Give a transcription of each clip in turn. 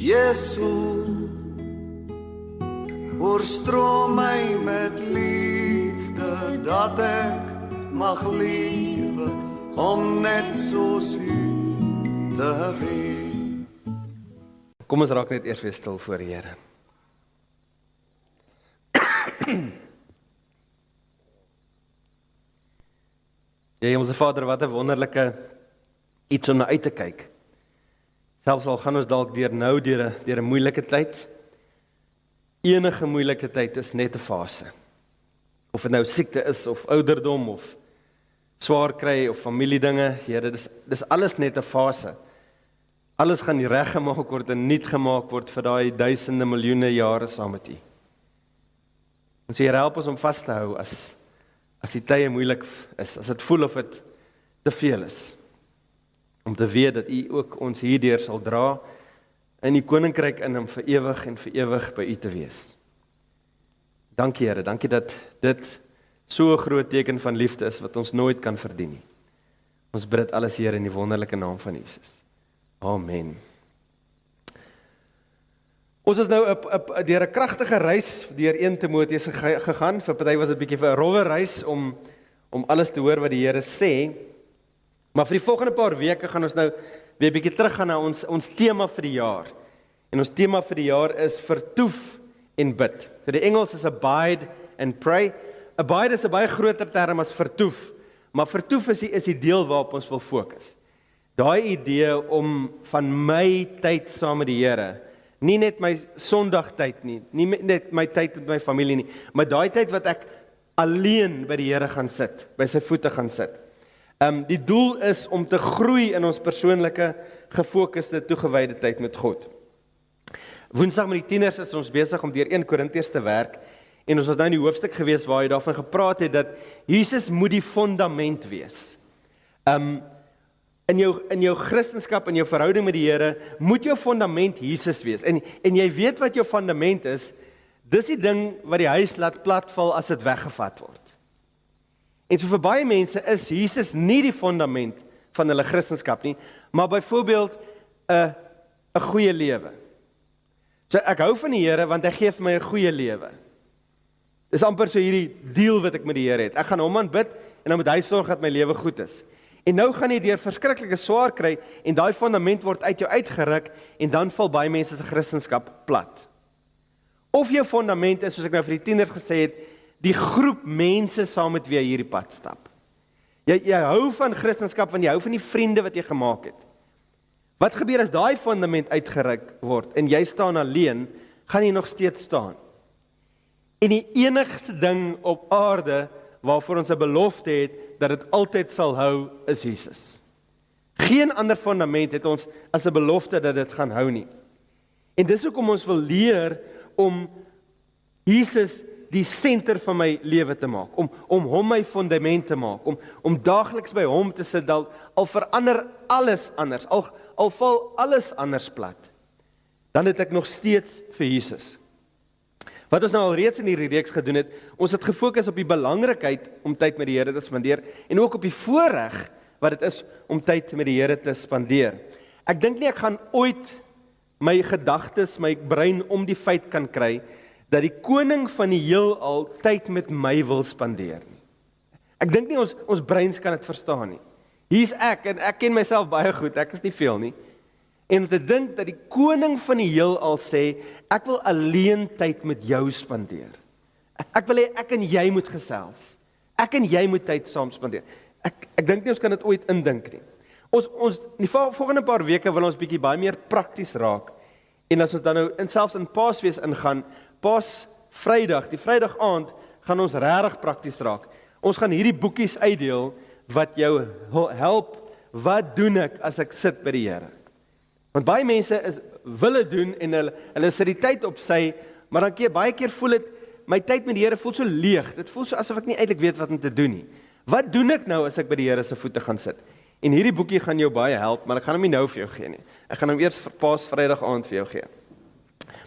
Jesu, oorstroom my met liefde, dat ek mag lewe, om net soos U te wees. Kom ons raak net eers weer stil voor die Here. Ja, Hemelse Vader, wat 'n wonderlike iets om na uit te kyk. Selfs al gaan ons dalk deur 'n moeilike tyd. Enige moeilike tyd is net 'n fase. Of dit nou siekte is, of ouderdom, of swaar kry, of familiedinge, Here, dis alles net 'n fase. Alles gaan nie reggemaak word en nuut gemaak word vir daai duisende, miljoene jare saam met U. Ons Here, help ons om vas te hou as die tye moeilik is, as dit voel of dit te veel is. Om te weet dat U ook ons hierdeur sal dra in die koninkryk in om vir ewig en vir ewig by U te wees. Dankie Here, dankie dat dit so 'n groot teken van liefde is wat ons nooit kan verdien nie. Ons bid dit alles Here in die wonderlike naam van Jesus. Amen. Ons is nou deur 'n kragtige reis deur 1 Timoteus gegaan. Vir party was dit bietjie vir 'n rowwe reis om alles te hoor wat die Here sê. Maar vir die volgende paar weke gaan ons nou weer bietjie teruggaan na ons tema vir die jaar. En ons tema vir die jaar is vertoef en bid. So die Engels is abide and pray. Abide is 'n baie groter term as vertoef, maar vertoef is die deel waarop ons wil fokus. Daai idee om van my tyd saam met die Here, nie net my Sondagtyd nie net my tyd met my familie nie, maar daai tyd wat ek alleen by die Here gaan sit, by sy voete gaan sit. Die doel is om te groei in ons persoonlike, gefokuste, toegewyde tyd met God. Woensdag met die tieners is ons besig om deur 1 Korintiërs te werk, en ons was nou in die hoofstuk gewees waar hy daarvan gepraat het, dat Jesus moet die fondament wees. In jou Christendom, in jou verhouding met die Here, moet jou fondament Jesus wees. En jy weet wat jou fundament is, dis die ding wat die huis laat platval as dit weggevat word. En so vir baie mense is Jesus nie die fondament van hulle Christendom nie, maar byvoorbeeld 'n goeie lewe. So ek hou van die Here want hy gee vir my 'n goeie lewe. Dis amper so hierdie deal wat ek met die Here het. Ek gaan hom aanbid en dan moet hy sorg dat my lewe goed is. En nou gaan jy deur verskriklike swaar kry en daai fondament word uit jou uitgeruk en dan val baie mense se Christendom plat. Of jou fondament is, soos ek nou vir die tieners gesê het, die groep mense saam met wie jy hierdie pad stap. Jy hou van Christendom want jy hou van die vriende wat jy gemaak het. Wat gebeur as daai fondament uitgeruk word en jy staan alleen, gaan jy nog steeds staan. En die enigste ding op aarde waarvoor ons 'n belofte het, dat dit altyd sal hou, is Jesus. Geen ander fondament het ons as 'n belofte dat dit gaan hou nie. En dis hoekom ons wil leer om Jesus die senter van my lewe te maak, om hom my fondament te maak, om daagliks by hom te sit, al verander alles anders, al val alles anders plat, dan het ek nog steeds vir Jesus. Wat ons nou al reeds in hierdie reeks gedoen het, ons het gefokus op die belangrikheid om tyd met die Here te spandeer, en ook op die voorreg wat dit is om tyd met die Here te spandeer. Ek dink nie ek gaan ooit my gedagtes, my brein om die feit kan kry, dat die koning van die heelal tyd met my wil spandeer nie. Ek dink nie ons breins kan dit verstaan nie. Hier's ek, en ek ken myself baie goed, ek is nie veel nie. En om te dink dat die koning van die heelal sê, ek wil alleen tyd met jou spandeer. Ek wil hê ek en jy moet gesels. Ek en jy moet tyd saam spandeer. Ek dink nie ons kan dit ooit indink nie. Ons die volgende paar weke wil ons bietjie baie meer prakties raak. En as ons dan nou selfs in Paasfees ingaan, Paasvrydag, die Vrydag aand, gaan ons regtig prakties raak. Ons gaan hierdie boekies uitdeel wat jou help, wat doen ek as ek sit by die Here? Want baie mense wil dit doen en hulle sit die tyd op sy, maar dan baie keer voel dit, my tyd met die Here voel so leeg, dit voel so asof ek nie eintlik weet wat om te doen nie. Wat doen ek nou as ek by die Here se voete gaan sit? En hierdie boekie gaan jou baie help, maar ek gaan hom nie nou vir jou gee nie. Ek gaan hom eers vir Paasvrydag aand vir jou gee.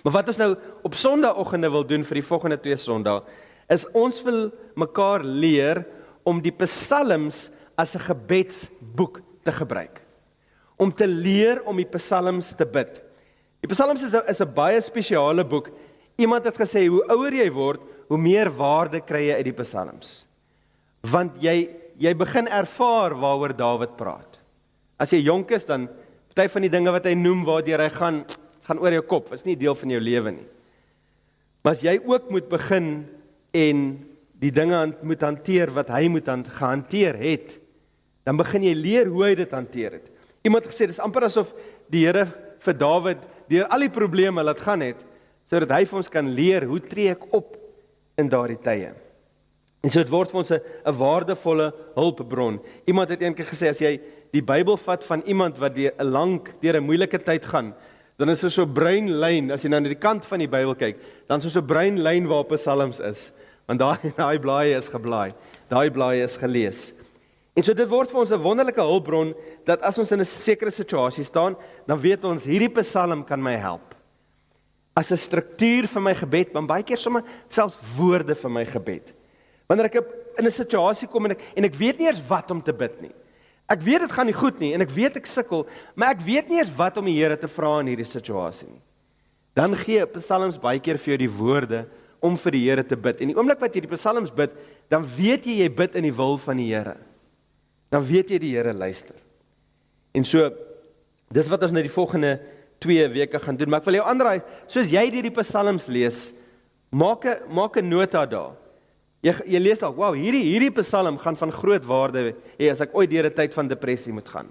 Maar wat ons nou op Sondagoggende wil doen vir die volgende 2 Sondae, is ons wil mekaar leer om die psalms as 'n gebedsboek te gebruik. Om te leer om die psalms te bid. Die Psalms is 'n baie spesiale boek. Iemand het gesê, hoe ouer jy word, hoe meer waarde kry jy uit die Psalms. Want jy begin ervaar waaroor Dawid praat. As jy jonk is, dan party van die dinge wat hy noem, waardeur hy gaan oor jou kop, is nie deel van jou lewe nie. Maar as jy ook moet begin en die dinge moet hanteer wat hy moet gehanteer het, dan begin jy leer hoe hy dit hanteer het. Iemand het gesê, dis amper asof die Here vir Dawid deur al die probleme laat gaan het, sodat hy vir ons kan leer, hoe tree ek op in daardie tye. En so dit word vir ons 'n waardevolle hulpbron. Iemand het eendag gesê, as jy die Bybel vat van iemand wat deur 'n moeilike tyd gaan, dan is so 'n bruin lyn, as jy nou na die kant van die Bybel kyk, dan is so 'n bruin lyn waar Psalms is, want daai blaaie is geblaai, daai blaaie is gelees. En so dit word vir ons 'n wonderlike hulpbron, dat as ons in 'n sekere situasie staan, dan weet ons, hierdie Psalm kan my help. As 'n struktuur vir my gebed, maar baie keer sommer selfs woorde vir my gebed. Wanneer ek in 'n situasie kom en ek weet nie eers wat om te bid nie. Ek weet dit gaan nie goed nie en ek weet ek sukkel, maar ek weet nie eers wat om die Here te vra in hierdie situasie nie. Dan gee Psalms baie keer vir jou die woorde om vir die Here te bid. En die oomblik wat jy die Psalms bid, dan weet jy bid in die wil van die Here. Dan weet jy die Here luister. En so, dis wat ons nou die volgende 2 weke gaan doen. Maar ek wil jou aanraai, soos jy die Psalms lees, maak 'n nota daar. Jy lees dalk, wow, hierdie Psalm gaan van groot waarde hê as ek ooit deur 'n tyd van depressie moet gaan.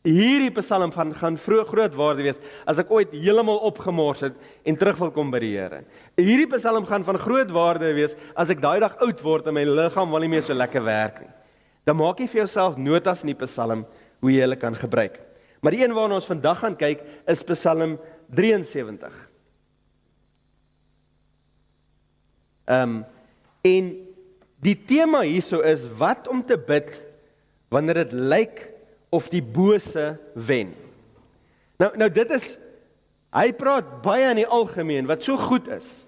Hierdie Psalm gaan groot waarde wees as ek ooit heeltemal opgemors het en terug wil kom by die Here. Hierdie Psalm gaan van groot waarde wees as ek daai dag oud word en my liggaam wil nie meer so lekker werk nie. Dan maak jy vir jouself notas in die Psalm hoe jy hulle kan gebruik. Maar die een waarna ons vandag gaan kyk is Psalm 73. En die tema hierso is wat om te bid wanneer dit lyk of die bose wen. Nou dit is, hy praat baie in die algemeen wat so goed is.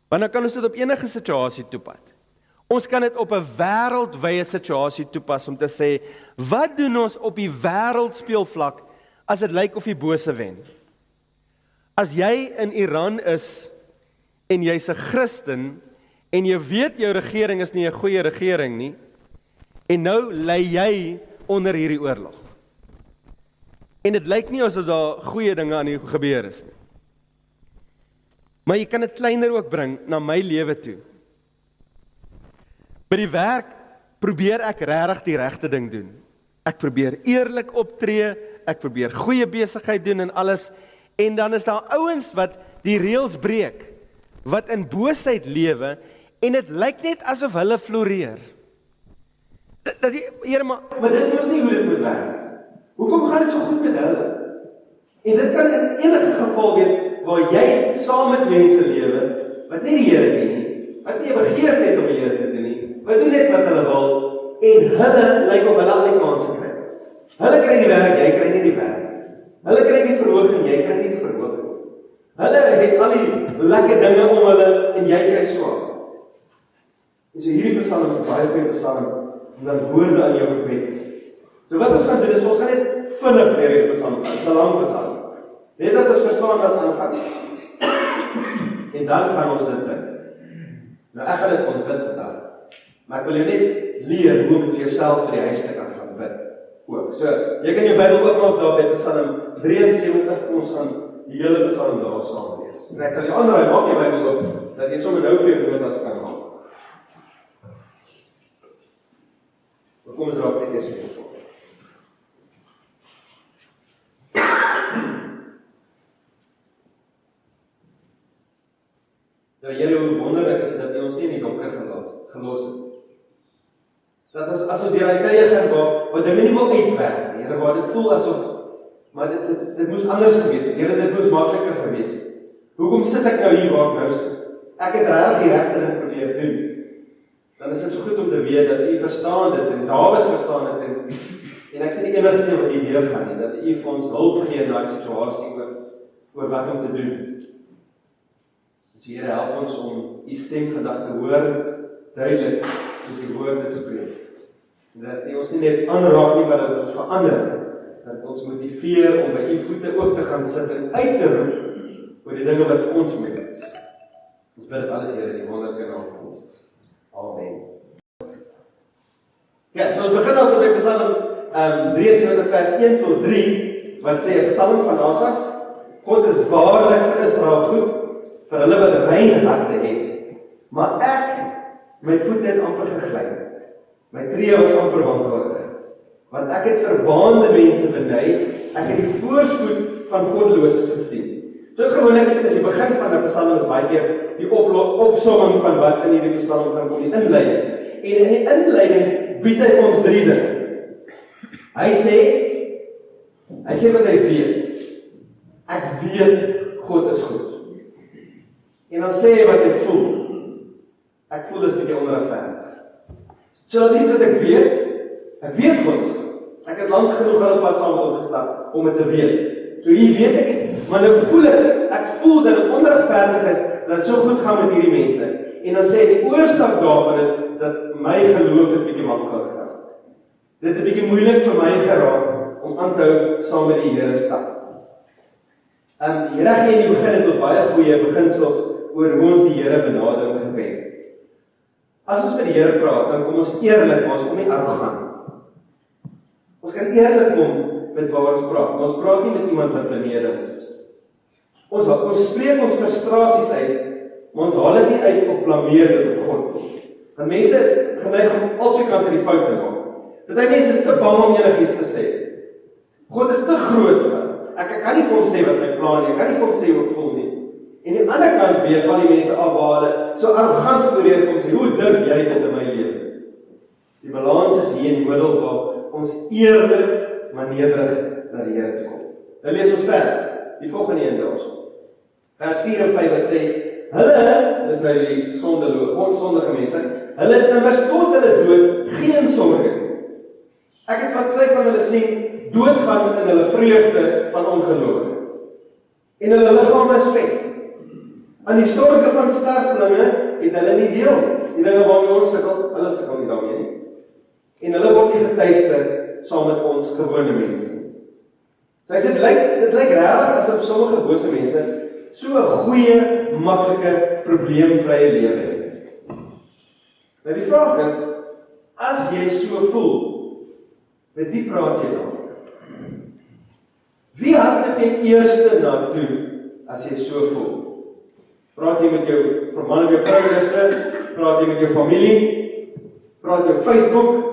Want dan kan ons dit op enige situasie toepas. Ons kan dit op 'n wêreldwye situasie toepas om te sê, wat doen ons op die wêreldspeelvlak as dit lyk of die bose wen? As jy in Iran is en jy's 'n Christen en jy weet jou regering is nie 'n goeie regering nie, en nou lê jy onder hierdie oorlog. En dit lyk nie asof daar goeie dinge aan die gebeur is nie. Maar jy kan dit kleiner ook bring na my lewe toe. By die werk probeer ek regtig die regte ding doen. Ek probeer eerlik optree, ek probeer goeie besigheid doen en alles, en dan is daar ouens wat die reëls breek, wat in boosheid lewe, en dit lyk net asof hulle floreer. Dat die Here, maar dis mos nie hoe dit moet werk. Hoekom gaan dit so goed met hulle? En dit kan in enige geval wees waar jy saam met mense lewe wat nie die Here dien nie, wat nie 'n begeerte het om die Here te dien nie, wat doen net wat hulle wil, en hulle lyk of hulle al die kanse kry. Hulle kry die werk, jy kry nie die werk. Hulle kry die verhoging, jy kry nie die verhoging. Hulle het al die lekker dinge om hulle en jy kry swaar. En so hierdie Psalm is 'n baie goeie Psalm, omdat woorde aan jou gebed is. So wat ons gaan doen is, ons gaan net vinnig deur hierdie Psalm gaan. Dit is 'n lang Psalm. Net dat ons verstaan wat aangaan. En dan gaan ons dit bid. Nou ek gaan dit ontbid vandag. Maar ek wil jou net leer hoe om vir jouself by die huis te kan gaan bid. Ook. So, jy kan jou Bybel oopmaak daar by Psalm 73, ons gaan die hele Psalm daar saam lees. En ek sal jou aanraai, maak jou Bybel oop, dat jy sommer nou vir jou notas kan maak. Kom ons raak net eers weer stil. Nou Here, hoe wonderlik is dat U ons nie in die donker gelos het. Dat as ons deur daai tye gaan waar dinge nie wil uitwerk nie, Here, waar dit voel asof, maar dit moes anders gewees het. Here, dit moes makliker gewees het. Hoekom sit ek nou hier waar ek nou sit? Ek het regtig die regte ding probeer doen. Dan is dit so goed om te weet dat U verstaan dit en Dawid verstaan dit en ek sê nie enigste wat hier deurgaan nie, dat U vir ons hulp gee in daai situasie oor wat om te doen. So Here, help ons om U stem vandag te hoor, duidelik, soos die woord dit spreek. En dat U ons nie net aanraak nie, maar dat ons verander dat ons motiveer om by u voete ook te gaan sit en uit te roep oor die dinge wat vir ons moeilik is. Ons bid dit alles, Here, in die wonderlike naam van Jesus. Amen. Ja, so ons begin also by Psalm 73 vers 1 tot 3, wat sê, 'n Psalm van Asaf, God is waarlik vir Israel goed, vir hulle wat rein harte het, maar my voete het amper gegly, my tree was amper wankelrig, want ek het verwaande mense beny, ek het die voorspoed van goddeloses gesien. Soos gewoonlik is die begin van 'n Psalm is baie keer die opsomming van wat in hierdie Psalm gaan kom, die inleiding. En in die inleiding bied hy vir ons 3 dinge. Hy sê wat hy weet. Ek weet God is goed. En dan sê hy wat hy voel. Ek voel is bietjie onregverdig. So as iets wat ek weet God is goed. Ek het lank genoeg al 'n pad saam opgestap om dit te weet. So hier weet ek iets, maar nou voel ek dit. Ek voel dat dit onregverdig is, dat het so goed gaan met hierdie mense. En dan sê die oorsaak daarvan is, dat my geloof het bietjie wankelig geraak. Dit het bietjie moeilik vir my geraak, om aan te hou saam met die Here stap. Reg in die begin het ons baie goeie beginsels, oor hoe ons die Here benader in gebed. As ons met die Here praat, dan kom ons eerlik, maar ons kom nie arrogant. Ons kan eerlik kom, met waar ons praat. Ons praat nie met iemand wat benede ons is. Ons spreek ons frustrasies uit, maar ons haal dit nie uit of blameer dit op God. Want mense is geneig om albei kante die fout te maak. Party mense is te bang om enigiets te sê. God is te groot vir hulle. Ek kan nie vir hom sê wat my plan nie, ek kan nie vir hom sê hoe ek voel nie. En die ander kant weer van die mense af waar hulle so arrogant voorheen kom sê, hoe durf jy dit in my lewe? Die balans is hier in die middel waar ons eerlik maar nederig na die Here toe kom. Nou lees ons verder, die volgende een daarso. Vers 4 en 5 wat sê, hulle, dis nou die sondige mense, hulle het immers tot hulle dood geen sorge. Ek het van tyd van hulle sien, doodgaan in hulle vreugde van ongeloof. En hulle liggame is vet. Aan die sorge van sterflinge het hulle nie deel. Die dinge waarmee ons sukkel, hulle sukkel nie daarmee nie. En hulle word nie getuister saam met ons gewone mense. So hy sê, dit lyk regtig asof sommige bose mense so 'n goeie, maklike, probleemvrye lewe het. Nou die vraag is, as jy so voel, met wie praat jy dan? Wie hardloop jy eerste na toe, as jy so voel? Praat jy met jou man of jou vrou eerste? Praat jy met jou familie? Praat jy op Facebook?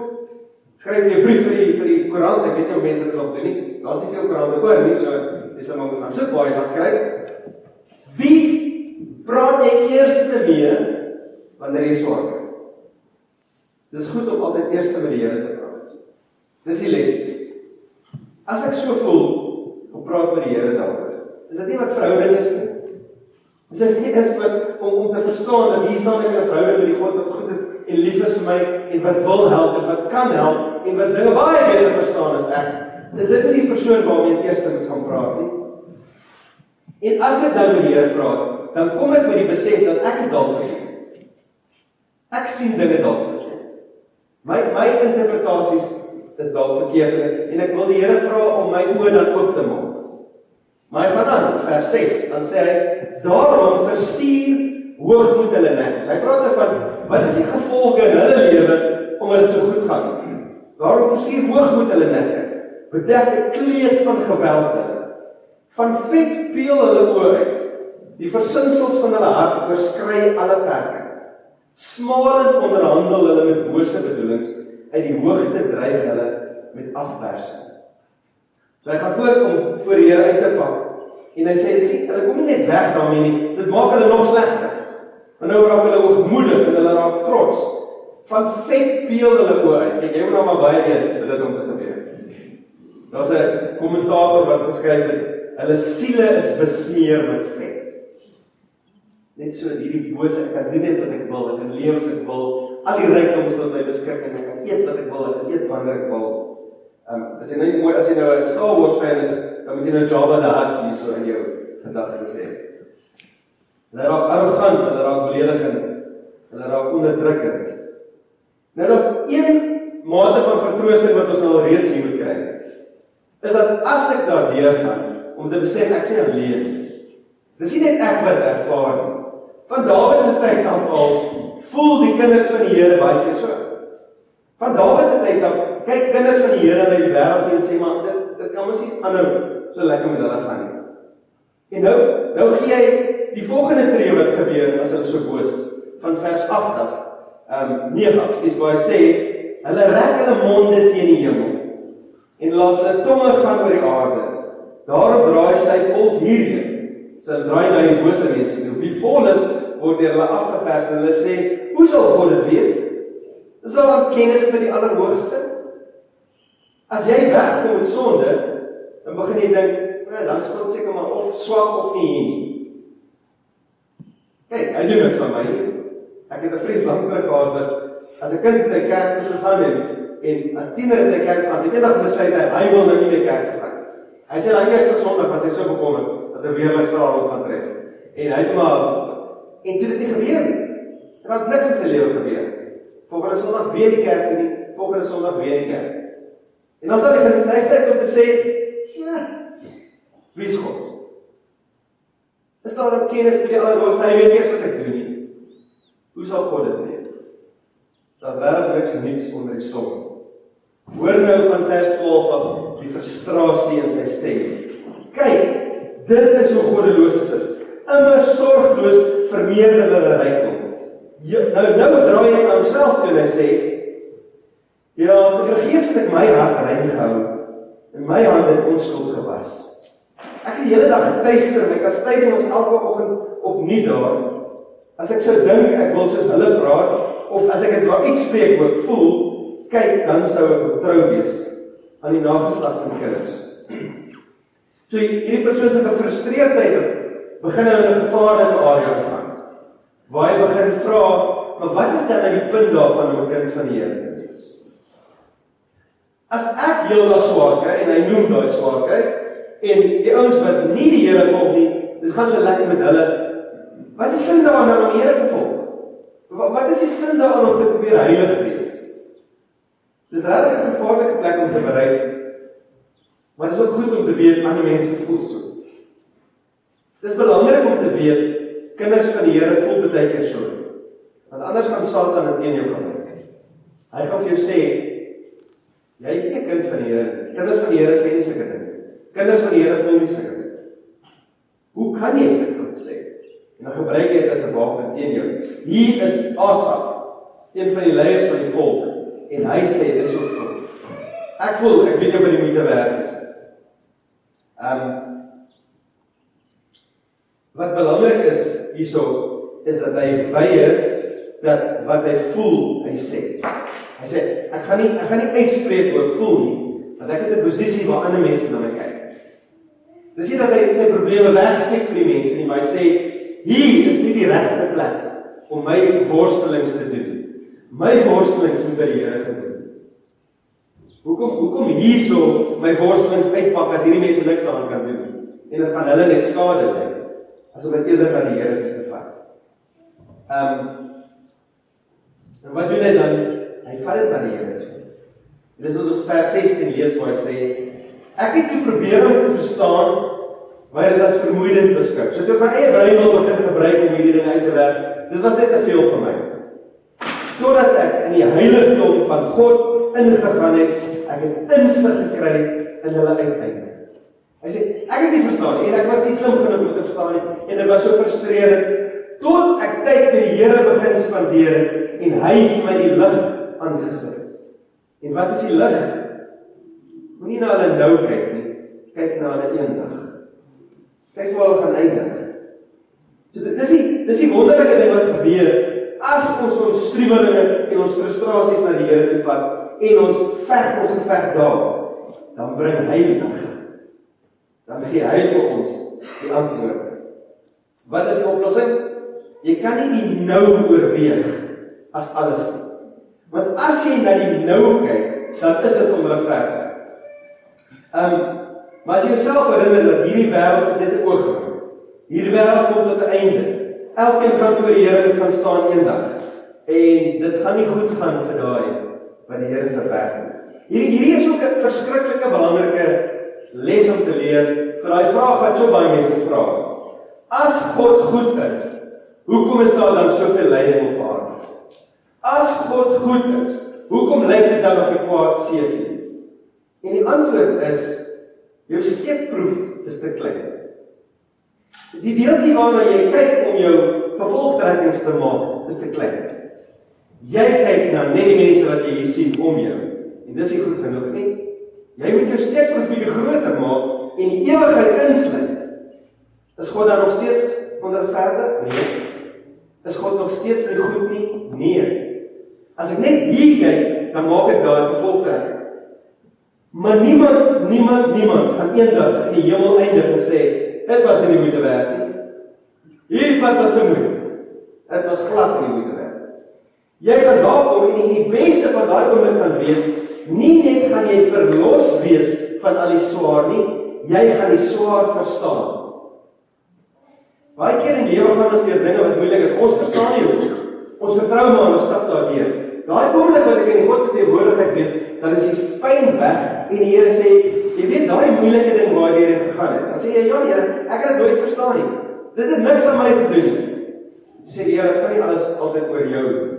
Skryf jy 'n brief vir die koerant? Ek weet nie of mense dit nog doen nie. Daar's nie veel koerante oor nie, so jy sal maar gaan soek waar jy gaan skryf. Wie praat jy eerste mee wanneer jy swaar kry? Dis goed om altyd eerste met die Here te praat. Dis die lesies. As ek so voel, kom praat met die Here daaroor. Is dit nie wat verhouding is nie? Is dit nie is wat om te verstaan dat hier staan ek in 'n verhouding met die God wat goed is en lief is vir my en wat wil help en wat kan help en wat dinge baie beter verstaan as ek. Is dit nie die persoon waarmee ek eers moet gaan praat nie? En as ek dan met die Here praat, dan kom ek met die besef dat ek is dalk verkeerd. Ek sien dinge dalk verkeerd. My interpretasies is dalk verkeerd en ek wil die Here vra om my oë dan oop te maak. Maar hy gaan aan, vers 6, dan sê hy, daarom versier hoogmoed hulle nek. Hy praat van, wat is die gevolge in hulle lewe, omdat dit so goed gaan? Daarom versier hoogmoed hulle nek, bedek 'n kleed van geweld, van vet peel hulle oë uit, die versinsels van hulle hart oorskry alle perke, smalend onderhandel hulle met bose bedoelings, uit die hoogte dreig hulle met afpersing. So hy gaan voorkom voor die Here uit te pak. En hy sê, hulle kom nie net weg daarmee nie, dit maak hulle nog slegter. Want nou raak hulle hoogmoedig en hulle raak trots. Van vet peel hulle oë uit. Kijk, jy moet nou maar baie weet vir dit om te gebeur. Daar's 'n kommentator wat geskryf het, hulle siele is besmeer met vet. Net so hierdie bose, ek kan doen net wat ek wil, ek kan lewe as ek wil, al die rykdoms tot my beskikking, ek kan eet wat ek wil, ek kan eet wanneer ek wil. As jy nou 'n Star Wars fan is, dan moet jy nou Jabba the Hutt hier so in jou gedagtes hê. Hulle raak arrogant, hulle raak beledigend, hulle raak onderdrukkend. Nou daar's een mate van vertroosting wat ons nou al reeds hier moet kry. is dat as ek daardeur gaan, om te besef, ek sê alleen. Dis nie net ek wat ervaar nie. Van Dawid se tyd af al, voel die kinders van die Here baie keer so. Van Dawid se tyd af, kyk kinders van die Here na die wêreld toe en sê, maar dit kan mos nie aanhou so lekker met hulle gaan nie. En nou gee jy die volgende tree wat gebeur as hulle so boos is, van vers 8 af, 9 af, waar hy sê, hulle rek hulle monde teen die hemel, en laat hulle tonge gaan oor die aarde. Daarop draai sy volk hierheen. So hulle draai na die bose mense toe. Wie vol is, word deur hulle afgepers en hulle sê, hoe sal God dit weet? Is daar dan kennis met die Allerhoogste? As jy wegkom met sonde, dan begin jy dink, dan is God seker maar of swak of nie hier nie. Kyk, hy doen niks aan my nie. Ek het 'n vriend lank terug gehad wat, as 'n kind in die kerk toe gaan en as tiener in die kerk gaan, die eendag besluit hy wil nou nie meer kerk gaan. Hy sê, die eerste Sondag was hy so bekommerd, dat 'n weerligstraal hom gaan tref. En hy het maar, en toe dit nie gebeur nie. Er het niks in sy lewe gebeur. Volgende Sondag weer die kerk nie, volgende Sondag weer die kerk. En dan sal die geneigtheid om te sê, ja, wie is God? Is daar 'n kennis met die Allerhoogste? Hy weet eers wat ek doen nie. Hoe sal God dit weet? Daar is regtig niks niets onder die son. Hoor nou van vers 12 af die frustrasie in sy stem. Kyk, dit is hoe goddeloos is. Immer sorgloos vermeerder hulle rykdom. Nou draai hy na homself toe en hy sê, ja, te vergeefs het ek my hart rein gehou en my hande onskuld gewas. Ek is die hele dag getuister, my kastyding was elke oggend opnuut daar. As ek sou dink, ek wil soos hulle praat, of as ek het waar iets spreek wat ek voel, kyk, dan sou ek getrou wees aan die nageslag van kinders. So hierdie persoon se gefrustreerdheid begin in 'n gevaarlike area gaan, waar hy begin vra, maar wat is dan die punt daarvan om 'n kind van die Here te wees? As ek heeldag swaar kry, en hy noem daai swaar kry, en die ouens wat nie die Here volg nie, dit gaan so lekker met hulle, wat is die sin daaraan om die Here te volg? Wat is die sin daaraan om te probeer heilig wees? Dis regtig 'n gevaarlike plek om te bereik, maar dit is ook goed om te weet, ander mense voel so. Dis belangrik om te weet, kinders van die Here voel baie keer so, want anders gaan Satan teen jou kan werk. Hy gaan vir jou sê, jy is nie 'n kind van die Here, kinders van die Here sê nie sulke ding. Kinders van die Here voel nie sulke ding. Hoe kan jy sulke goed sê? En dan gebruik jy dit as 'n wapen teen jou. Hier is Asaf, een van die leiers van die volk, en hy sê, dis ook voel. Ek voel, ek weet nie wat die moeite werd is. Wat belangrik is hierso, is dat hy weier dat wat hy voel, hy sê. Hy sê, ek gaan nie uitspreek hoe ek voel nie, want ek het 'n posisie waar ander mense na my kyk. Dis nie dat hy sy probleme wegsteek vir die mense nie, maar hy sê, hier is nie die regte plek om my worstelings te doen. My worstelings moet by die Here gedoen. Hoekom hierso my worstelings uitpak as hierdie mense niks daaraan kan doen? En dit gaan hulle net skade lei, as om dit eerder na die Here toe te vat. En wat doen hy dan? Hy vat dit na die Here toe. Dit is wat ons vers 16 lees waar hy sê, ek het toe probeer om te verstaan, maar dit as vermoeiend beskik. So toe ek my eie brein wil begin gebruik om hierdie ding uit te werk, dit was net te veel vir my. Totdat ek in die heiligdom van God ingegaan het, ek het insig gekry in hulle uiteinde. Hy sê, ek het nie verstaan nie, en ek was nie slim genoeg om te verstaan nie, en dit was so frustrerend, tot ek tyd met die Here begin spandeer, en hy vir my die lig aangesit. En wat is die lig? Moenie na hulle nou kyk nie, kyk na hulle eendag. Kyk waar hulle gaan eindig. So dis die wonderlike ding wat gebeur, as ons struwelinge en ons frustrasies na die Here toe vat, en ons veg daar, dan bring hy lig. Dan gee hy vir ons die antwoord. Wat is die oplossing? Jy kan nie die nou oorweeg as alles nie. Want as jy na die nou kyk, dan is dit onregverdig. Maar as jy jouself herinner dat hierdie wêreld is net 'n oogwink. Hierdie wêreld kom tot 'n einde. Elkeen gaan voor die Here gaan staan eendag. En dit gaan nie goed gaan vir daai wat die Here verwerk. Hierdie is ook 'n verskriklike belangrike les om te leer vir daai vraag wat so baie mense vra. As God goed is, hoekom is daar dan soveel lyding op aarde? As God goed is, hoekom lyk dit dan of die kwaad seëvier? En die antwoord is, jou steekproef is te klein. Die deeltjie waarna jy kyk om jou gevolgtrekkings te maak, is te klein. Jy kyk na net die mense wat jy hier sien om jou, en dis nie goed genoeg nie. Jy moet jou steekproef bietjie groter maak, en die ewigheid insluit. Is God dan nog steeds onregverdig? Nee. Is God nog steeds nie goed nie? Nee. As ek net hier kyk, dan maak ek daar 'n gevolgtrekking. Maar niemand gaan eendag in die hemel eindig en sê, dit was nie moeite werd nie. Hierdie pad was te moeilik. Dit was glad nie moeite werd. Jy gaan daar kom en die beste van daai oomblik gaan wees, nie net gaan jy verlos wees van al die swaar nie, jy gaan die swaar verstaan. Baie keer in die lewe gaan ons deur dinge wat moeilik is, ons verstaan nie hoe. Ons vertrou maar ons stap daardeur. Daai oomblik wat ek in die God se teenwoordigheid wees, dan is die pyn weg en die Here sê, jy weet daai moeilike ding waardeur jy gegaan het. Dan sê jy, ja Here, ek het dit nooit verstaan nie. Dit het niks aan my gedoen nie. Toe sê die Here, dit gaan nie alles altyd oor jou nie.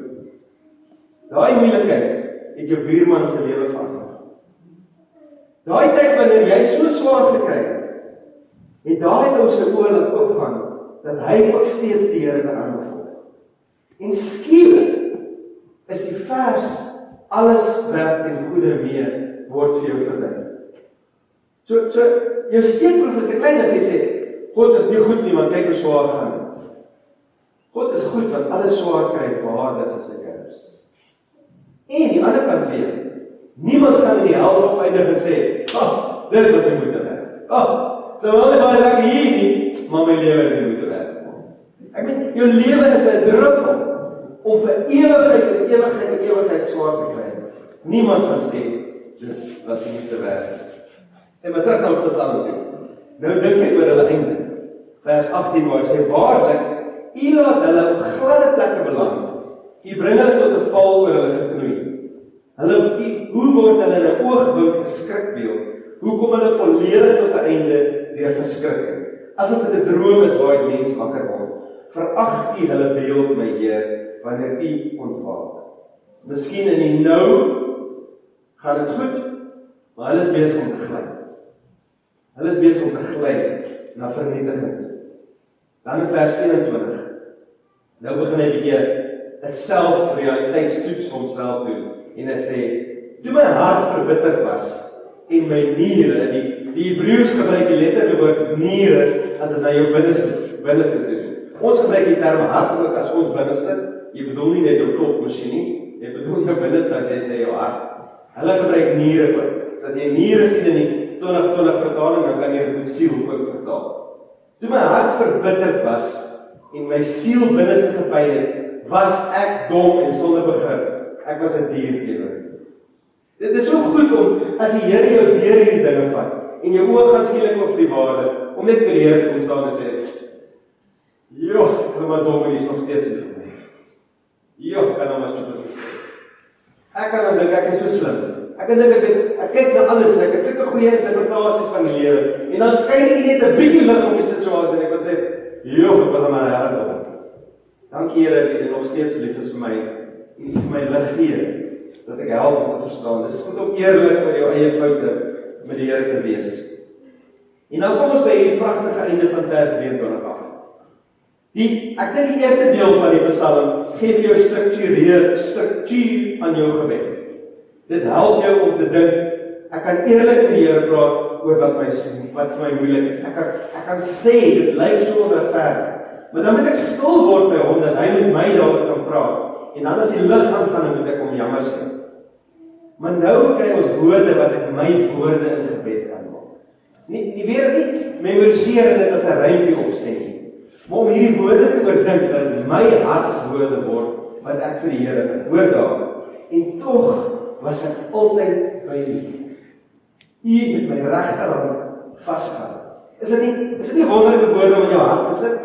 Daai moeilikheid het jou buurman se lewe verander. Daai tyd wanneer jy so swaar gekry het daai ou se oë laat oopgaan, dat hy ook steeds die Here kan aanbevel. En skielik is die vers, alles werk ten goeie mee, word vir jou verdui. So, jou steekproef is te klein as jy sê, God is nie goed nie, want kyk hoe swaar gaan het. God is goed, want alles swaar kry waarde vir sy kinders. En die ander kant weer, niemand gaan in die hel opeindig en sê, dit was nie moeite werd. So wel nie baie lekker hier nie, maar my lewe het nie moeite werd. Ek meen, jou lewe is 'n druppel om vir ewigheid swaar te kry. Niemand gaan sê, dis was nie moeite werd. En maar terug na ons Psalm toe. Nou dink ek oor hulle einde. Vers 18 waar hy sê, waarlik, U laat hulle op gladde plekke beland. U bring hulle tot 'n val oor hulle geknoei. Hoe word hulle in 'n oogwink 'n skrikbeeld? Hoe kom hulle volledig tot 'n einde deur verskrikking? Asof dit 'n droom is waar die mens wakker word. Verag U hulle beeld, my Heer, wanneer U ontwaak. Miskien in die nou gaan dit goed, maar hulle is besig om te gly. Hulle is besig om te gly na vernietiging toe. Dan in vers 21. Nou begin hy 'n bietjie 'n selfrealiteitstoets vir homself doen. En hy sê, toe my hart verbitterd was en my niere, die Hebreëus gebruik die letterlike woord niere as dit na jou binneste toe doen. Ons gebruik die term hart ook as ons binneste. Jy bedoel nie net jou klopmasjien nie, jy bedoel jou binneste as jy sê jou hart. Hulle gebruik niere ook. As jy niere sien in die 2020 vertaling, dan kan jy dit met siel ook vertaal. Toe my hart verbitterd was en my siel binneste gepyn het, was ek dom en sonder begrip. Ek was 'n dier teenoor. Dit is so goed om, as die Here jou deur hierdie dinge vat, en jou oë gaan skielik op die waarde, om net by die Here te kom staan en sê, ek is maar dom en die is nog steeds nie vir my. Kan dan maar stupid sê. Ek kan dan dink, ek is so slim. Ek kan dink, ek kyk na alles, ek het sulke goeie interpretasies van die lewe, en dan skyn nie net 'n bietjie lig op die situasie, en ek wil sê, ek was maar reg dom. Dankie Here, dat U nog steeds lief is vir my, en U vir my lig gee, dat ek help om te verstaan. Dis goed om eerlik met jou eie foute met die Here te wees. En dan kom ons by die pragtige einde van vers 23 af. Ek dink die eerste deel van die Psalm gee vir jou struktuur aan jou gebed. Dit help jou om te dink, ek kan eerlik met die Here praat oor wat vir my moeilik is. Ek kan sê, dit lyk so onregverdig. Maar dan moet ek stil word by hom, dat hy met my daaroor kan praat. En dan as die lig aangaan, dan moet ek hom jammer sê. Maar nou kry ons woorde wat ek my woorde in gebed kan maak. Nie weer nie memoriseer en dit as 'n rympie opsê nie. Maar om hierdie woorde te oordink, dat my hartswoorde word, wat ek vir die Here bid. Hoor daar. En tog was ek altyd by U. U met my regterhand vasgehou. Is dit nie wonderlike woorde om in jou hart te sit?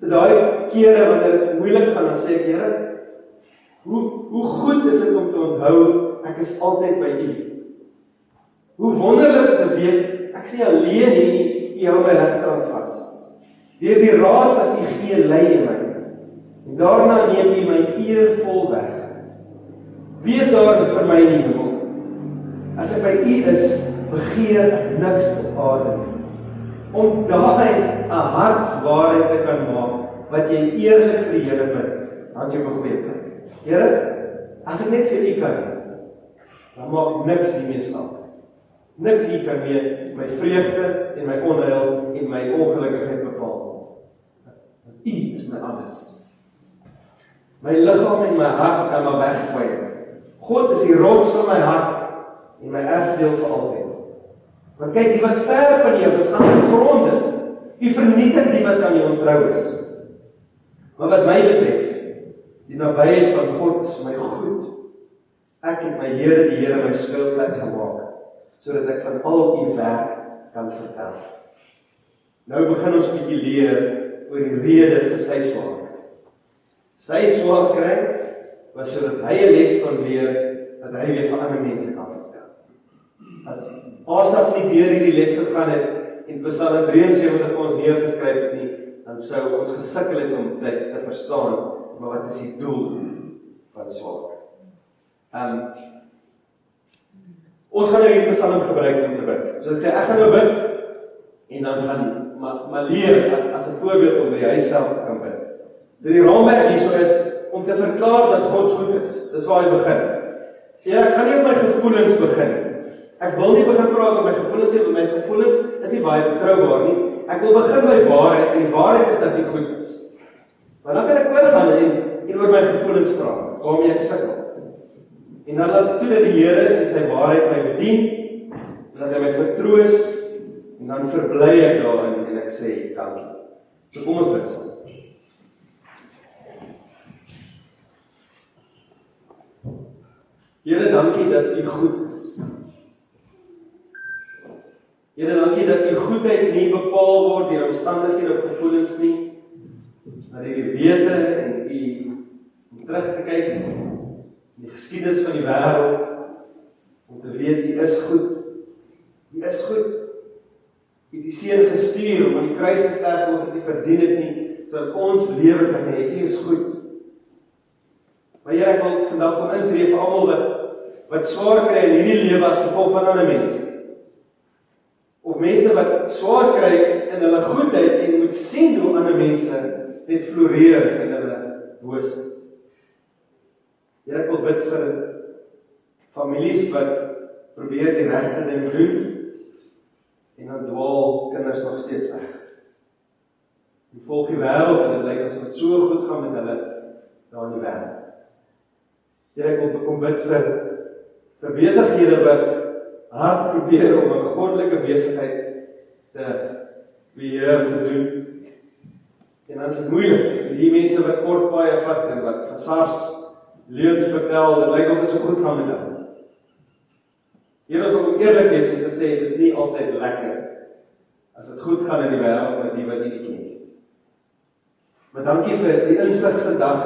Te daai kere wanneer dit moeilik gaan, dan sê ek, Here, hoe goed is dit om te onthou, ek is altyd by U. Hoe wonderlik te weet, ek sê alleen U hou my regterhand vas. Deur die raad wat U gee, lei U my. En daarna neem U my eervol weg. Wie is daar vir my in die hemel? As ek by U is, begeer ek niks op aarde nie. Om daai 'n hartswaarheid te kan maak, wat jy eerlik vir die Here bid, dan jy op 'n goeie plek. Here, as ek net vir U kan, dan maak niks hiermee saak. Niks hier kan meer my vreugde en my onheil en my ongelukkigheid bepaal. U is my alles. My liggaam en my hart kan maar weggooi. God is die rots van my hart en my erfdeel vir altyd. Want kyk, die wat ver van U is, gaan gronde. U vernietig die wat aan U ontrou is. Maar wat my betref, die nabyheid van God is my goed. Ek het my Here, die Here my skuilplek gemaak, sodat ek van al U werk kan vertel. Nou begin ons bietjie leer oor die rede vir sy swaar. Sy swaar kry was sodat hy 'n les kon leer dat hy weer vir ander mense kan vertel. As Asaf nie deur hierdie les gegaan het en Psalm 73 vir ons neergeskryf het nie, dan sou ons gesukkel het om dit te verstaan, maar wat is die doel van swaar? Ons gaan nou hierdie Psalm gebruik om te bid. So ek sê, ek gaan nou bid, en dan gaan maar leer as 'n voorbeeld om by jouself te kan bid. Die raamwerk hierso is om te verklaar dat God goed is. Dis waar hy begin. Ja, ek gaan nie op my gevoelens begin. Ek wil nie begin praat op my gevoelens nie, want my gevoelens is nie baie betroubaar nie. Ek wil begin by waarheid, en die waarheid is dat hy goed is. Maar dan kan ek oorgaan en oor my gevoelens praat, waarmee ek sukkel. En dan laat ek toe dat die Here en sy waarheid my bedien, dat hy my vertroos, en dan verbly ek daarin en ek sê dankie. So kom ons bid saam. Here, dankie dat U goed is. Here, dankie dat U goedheid nie bepaal word deur omstandighede of gevoelens nie, maar deur die wete en U om terug te kyk in die geskiedenis van die wêreld, om te weet U is goed. U is goed. U het die Seun gestuur om aan die kruis te sterf, ons het nie verdien het nie, sodat ons lewe kan hê. U is goed. Maar Here, ek wil vandag kom intree vir almal wat swaar kry in hierdie lewe as gevolg van ander mense. Of mense wat swaar kry in hulle goedheid en moet sien hoe ander mense net floreer in hulle boosheid. Here, ek wil bid vir families wat probeer die regte ding doen en dan dwaal kinders nog steeds weg. Die volk die wêreld en dit lyk asof dit so goed gaan met hulle daar in die wêreld. Here, ek wil kom bid vir besighede wat hard probeer om 'n goddelike besigheid te beheer te doen. En dan is dit moeilik. Die mense wat kort paaie vat en wat van SARS leuns vertel, dit lyk of dit so goed gaan met hulle. Here, ons wil eerlik wees om te sê, dit is nie altyd lekker as dit goed gaan in die wêreld met die wat nie ken nie. Maar dankie vir die insig vandag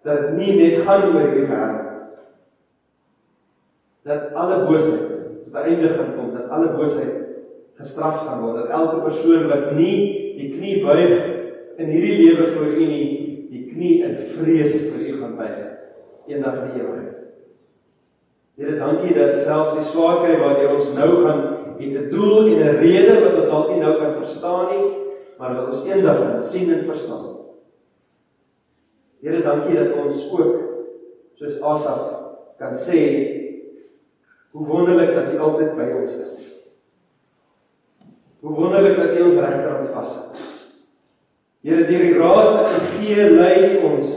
dat dit nie net gaan oor hierdie wêreld. Dat alle boosheid tot 'n einde gaan kom, dat alle boosheid gestraf gaan word, dat elke persoon wat nie die knie buig in hierdie lewe voor U nie, die knie in vrees vir U gaan buig, eendag in die ewigheid. Here, dankie dat selfs die swaar kry waardeur ons nou gaan, het 'n doel en 'n rede wat ons dalk nie nou kan verstaan nie, maar wat ons eendag gaan sien en verstaan. Here, dankie dat ons ook, soos Asaf, kan sê, hoe wonderlik dat U altyd by ons is. Hoe wonderlik dat U ons regterhand vashou. Here, deur die raad wat U gee, lei U ons,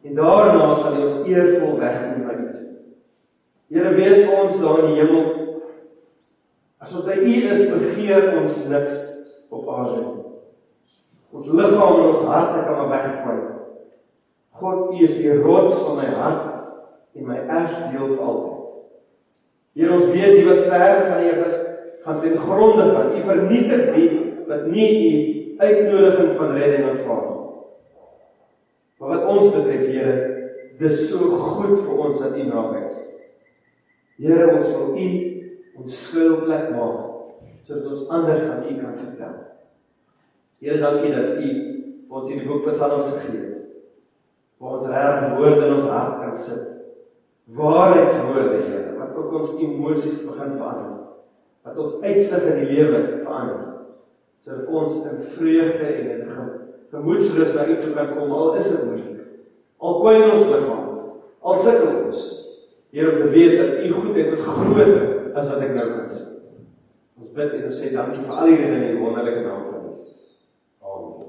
en daarna sal U ons eervol wegneem uit. Here, wees vir ons daar in die hemel. As ons by U is, begeer ons niks op aarde. Ons liggaam en ons harte kan maar weggooi. God, U is die rots van my hart en my erfdeel vir altyd. Here, ons weet die wat ver van U is, gaan ten gronde gaan. U vernietig die wat nie U uitnodiging van redding aanvaar nie. Maar wat ons betref, Here, dis so goed vir ons dat U naby is. Here, ons wil U ons skuilplek maak. sodat ons ander van U kan vertel. Here, dankie dat U ons in die boek Psalms gegee het, waar ons regtig woorde in ons hart kan sit. Waarheidswoorde, Here, wat ook ons emosies begin verander, wat ons uitsig in die lewe verander, sodat ons in vreugde en in gemoedsrus na U toe kan kom, al is dit moeilik, al kwyn ons liggaam, al sukkel ons, Here, om te weet dat U goedheid is groter as wat ek nou kan sien. Ons bid en ons sê dankie vir al die dinge in die wonderlike naam van Jesus. Amen.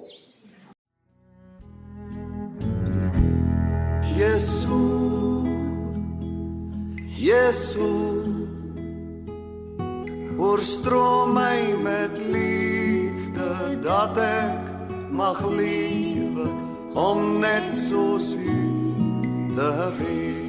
Jezus, oorstroom my met liefde, dat ek mag lewe, om net soos U te wees.